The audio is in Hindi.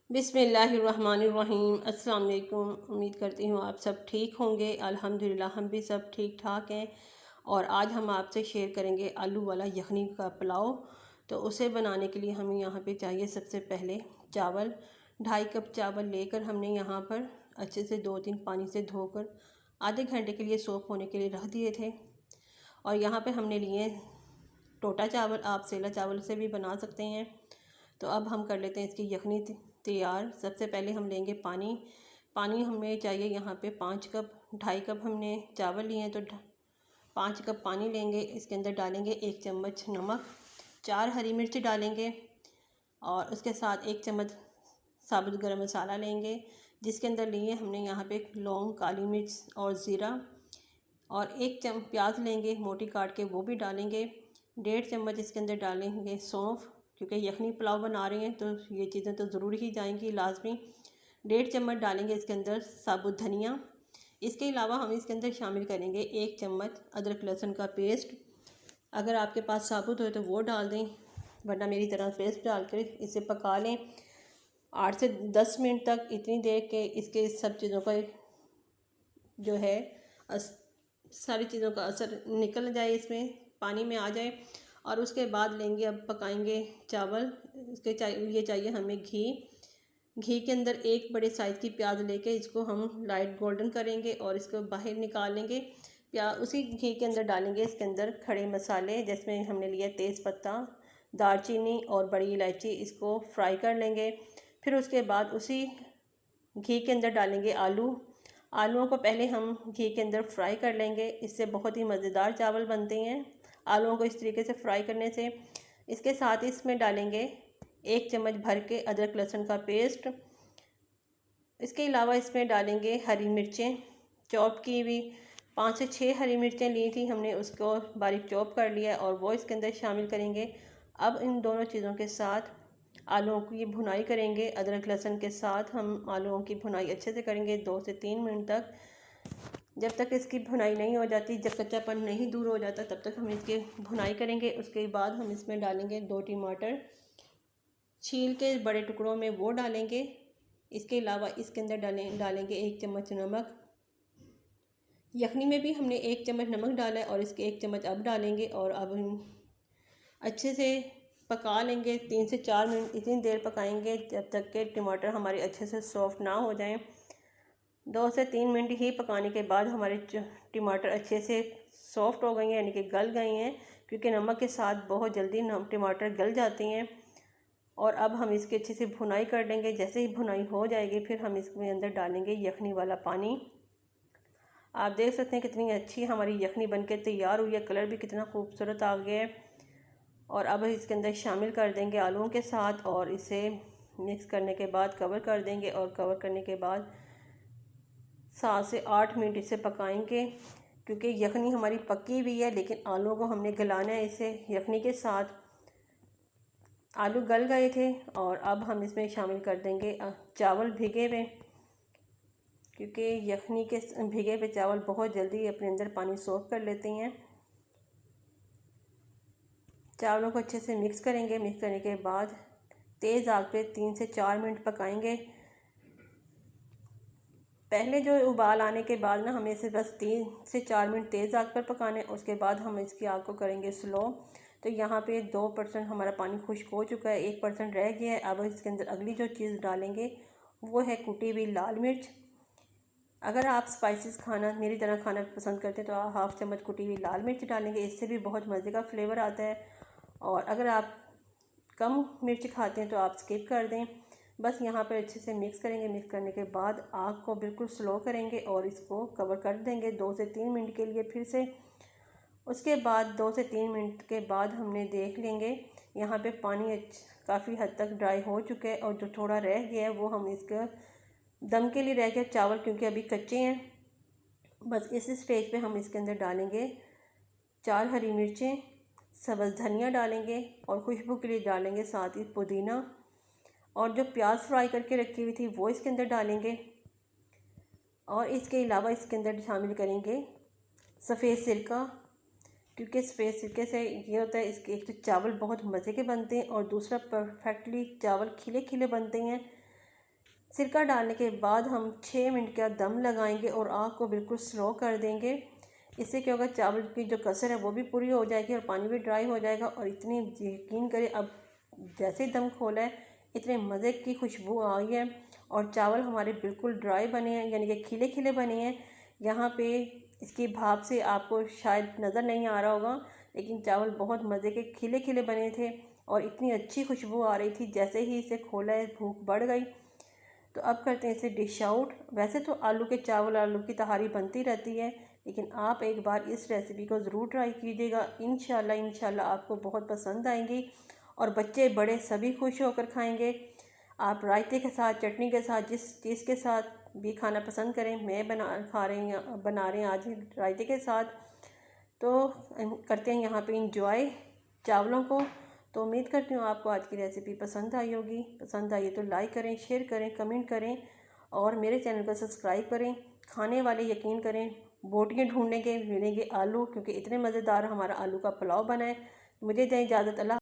बिस्मिल्लाहिर्रहमानिर्रहीम। अस्सलाम वालेकुम। उम्मीद करती हूँ आप सब ठीक होंगे। अल्हम्दुलिल्लाह हम भी सब ठीक ठाक हैं। और आज हम आपसे शेयर करेंगे आलू वाला यखनी का पुलाव। तो उसे बनाने के लिए हमें यहाँ पे चाहिए सबसे पहले चावल। 2.5 कप चावल लेकर हमने यहाँ पर अच्छे से 2-3 पानी से धोकर आधे घंटे के लिए सोक होने के लिए रख दिए थे। और यहाँ पे हमने लिए टोटा चावल, आप सेला चावल से भी बना सकते हैं। तो अब हम कर लेते हैं इसकी यखनी तैयार। सबसे पहले हम लेंगे पानी हमें चाहिए यहाँ पे 5 कप। 2.5 कप हमने चावल लिए हैं तो 5 कप पानी लेंगे। इसके अंदर डालेंगे 1 चम्मच नमक, 4 हरी मिर्च डालेंगे और उसके साथ 1 चम्मच साबुत गरम मसाला लेंगे, जिसके अंदर लिए हमने यहाँ पे लौंग, काली मिर्च और ज़ीरा। और 1 प्याज लेंगे मोटी काट के, वो भी डालेंगे। 1.5 चम्मच इसके अंदर डालेंगे सौंफ, क्योंकि यखनी पुलाव बना रहे हैं तो ये चीज़ें तो ज़रूर ही जाएंगी लाजमी। 1.5 चम्मच डालेंगे इसके अंदर साबुत धनिया। इसके अलावा हम इसके अंदर शामिल करेंगे 1 चम्मच अदरक लहसुन का पेस्ट। अगर आपके पास साबुत हो तो वो डाल दें, वरना मेरी तरह पेस्ट डालकर इसे पका लें 8 से 10 मिनट तक। इतनी देर के इसके सब चीज़ों का जो है सारी चीज़ों का असर निकल जाए, इसमें पानी में आ जाए। और उसके बाद लेंगे, अब पकाएंगे चावल। इसके लिए चाहिए हमें घी के अंदर 1 बड़े साइज़ की प्याज लेके इसको हम लाइट गोल्डन करेंगे और इसको बाहर निकाल लेंगे। उसी घी के अंदर डालेंगे इसके अंदर खड़े मसाले, जिसमें हमने लिया तेज़ पत्ता, दालचीनी और बड़ी इलायची। इसको फ्राई कर लेंगे। फिर उसके बाद उसी घी के अंदर डालेंगे आलूओं को पहले हम घी के अंदर फ्राई कर लेंगे। इससे बहुत ही मज़ेदार चावल बनते हैं आलूओं को इस तरीके से फ्राई करने से। इसके साथ इसमें डालेंगे 1 चम्मच भर के अदरक लहसुन का पेस्ट। इसके अलावा इसमें डालेंगे हरी मिर्चें चॉप की हुई। 5 से 6 हरी मिर्चें ली थी हमने, उसको बारीक चॉप कर लिया और वो इसके अंदर शामिल करेंगे। अब इन दोनों चीज़ों के साथ आलूओं की भुनाई करेंगे। अदरक लहसुन के साथ हम आलूओं की भुनाई अच्छे से करेंगे 2 से 3 मिनट तक। जब तक इसकी भुनाई नहीं हो जाती, जब कच्चापन नहीं दूर हो जाता, तब तक हम इसकी भुनाई करेंगे। उसके बाद हम इसमें डालेंगे 2 टमाटर छील के बड़े टुकड़ों में, वो डालेंगे। इसके अलावा इसके अंदर डालेंगे 1 चम्मच नमक। यखनी में भी हमने 1 चम्मच नमक डाला है और इसके 1 चम्मच अब डालेंगे। और अब अच्छे से पका लेंगे 3 से 4 मिनट। इतनी देर पकाएंगे जब तक के टमाटर हमारे अच्छे से सॉफ्ट ना हो जाएं। 2 से 3 मिनट ही पकाने के बाद हमारे टमाटर अच्छे से सॉफ्ट हो गए हैं, यानी कि गल गए हैं, क्योंकि नमक के साथ बहुत जल्दी टमाटर गल जाते हैं। और अब हम इसकी अच्छे से भुनाई कर लेंगे। जैसे ही भुनाई हो जाएगी फिर हम इसमें अंदर डालेंगे यखनी वाला पानी। आप देख सकते हैं कितनी अच्छी हमारी यखनी बनके तैयार हुई है, कलर भी कितना खूबसूरत आ गया है। और अब इसके अंदर शामिल कर देंगे आलूओं के साथ और इसे मिक्स करने के बाद कवर कर देंगे। और कवर करने के बाद 7 से 8 मिनट इसे पकाएंगे, क्योंकि यखनी हमारी पकी हुई है, लेकिन आलूओं को हमने गलाना है इसे यखनी के साथ। आलू गल गए थे और अब हम इसमें शामिल कर देंगे चावल भिगे हुए, क्योंकि यखनी के भिगे हुए चावल बहुत जल्दी अपने अंदर पानी सोख कर लेते हैं। चावलों को अच्छे से मिक्स करेंगे। मिक्स करने के बाद तेज़ आग पे 3 से 4 मिनट पकाएंगे। पहले जो उबाल आने के बाद ना हमें इसे बस 3 से 4 मिनट तेज़ आग पर पकाने, उसके बाद हम इसकी आग को करेंगे स्लो। तो यहाँ पे 2% हमारा पानी खुश्क हो चुका है, 1% रह गया है। अब इसके अंदर अगली जो चीज़ डालेंगे वो है कुटी हुई लाल मिर्च। अगर आप स्पाइसेस खाना मेरी तरह खाना पसंद करते हैं तो आप 1/2 चम्मच कुटी हुई लाल मिर्च डालेंगे, इससे भी बहुत मज़े का फ्लेवर आता है। और अगर आप कम मिर्च खाते हैं तो आप स्किप कर दें। बस यहाँ पर अच्छे से मिक्स करेंगे। मिक्स करने के बाद आग को बिल्कुल स्लो करेंगे और इसको कवर कर देंगे 2 से 3 मिनट के लिए फिर से। उसके बाद 2 से 3 मिनट के बाद हमने देख लेंगे यहाँ पे पानी काफ़ी हद तक ड्राई हो चुका है। और जो थोड़ा रह गया है वो हम इसका दम के लिए रह गया चावल, क्योंकि अभी कच्चे हैं। बस इस स्टेज पे हम इसके अंदर डालेंगे 4 हरी मिर्चें, सब्ज़ धनिया डालेंगे और खुशबू के लिए डालेंगे साथ ही पुदीना। और जो प्याज फ्राई करके रखी हुई थी वो इसके अंदर डालेंगे। और इसके अलावा इसके अंदर शामिल करेंगे सफ़ेद सिरका, क्योंकि सफ़ेद सिरके से ये होता है इसके एक तो चावल बहुत मज़े के बनते हैं और दूसरा परफेक्टली चावल खिले खिले बनते हैं। सिरका डालने के बाद हम 6 मिनट का दम लगाएंगे और आग को बिल्कुल स्लो कर देंगे। इससे क्या होगा, चावल की जो कसर है वो भी पूरी हो जाएगी और पानी भी ड्राई हो जाएगा। और इतनी यकीन करें, अब जैसे ही दम खोला है इतने मज़े की खुशबू आई है और चावल हमारे बिल्कुल ड्राई बने हैं, यानी कि खिले खिले बने हैं। यहाँ पे इसकी भाप से आपको शायद नज़र नहीं आ रहा होगा, लेकिन चावल बहुत मज़े के खिले खिले बने थे और इतनी अच्छी खुशबू आ रही थी। जैसे ही इसे खोला है भूख बढ़ गई। तो अब करते हैं इसे डिश आउट। वैसे तो आलू के चावल, आलू की तहारी बनती रहती है, लेकिन आप एक बार इस रेसिपी को ज़रूर ट्राई कीजिएगा। इंशाल्लाह आपको बहुत पसंद आएंगी और बच्चे बड़े सभी खुश होकर खाएंगे। आप रायते के साथ, चटनी के साथ, जिस चीज़ के साथ भी खाना पसंद करें। मैं बना रहे हैं आज रायते के साथ। तो करते हैं यहाँ पे इंजॉय चावलों को। तो उम्मीद करती हूँ आपको आज की रेसिपी पसंद आई होगी। पसंद आई तो लाइक करें, शेयर करें, कमेंट करें और मेरे चैनल को सब्सक्राइब करें। खाने वाले यकीन करें बोटियाँ ढूंढने के मिलेंगे आलू, क्योंकि इतने मज़ेदार हमारा आलू का पुलाव बना है। मुझे दें इजाज़त। अल्लाह।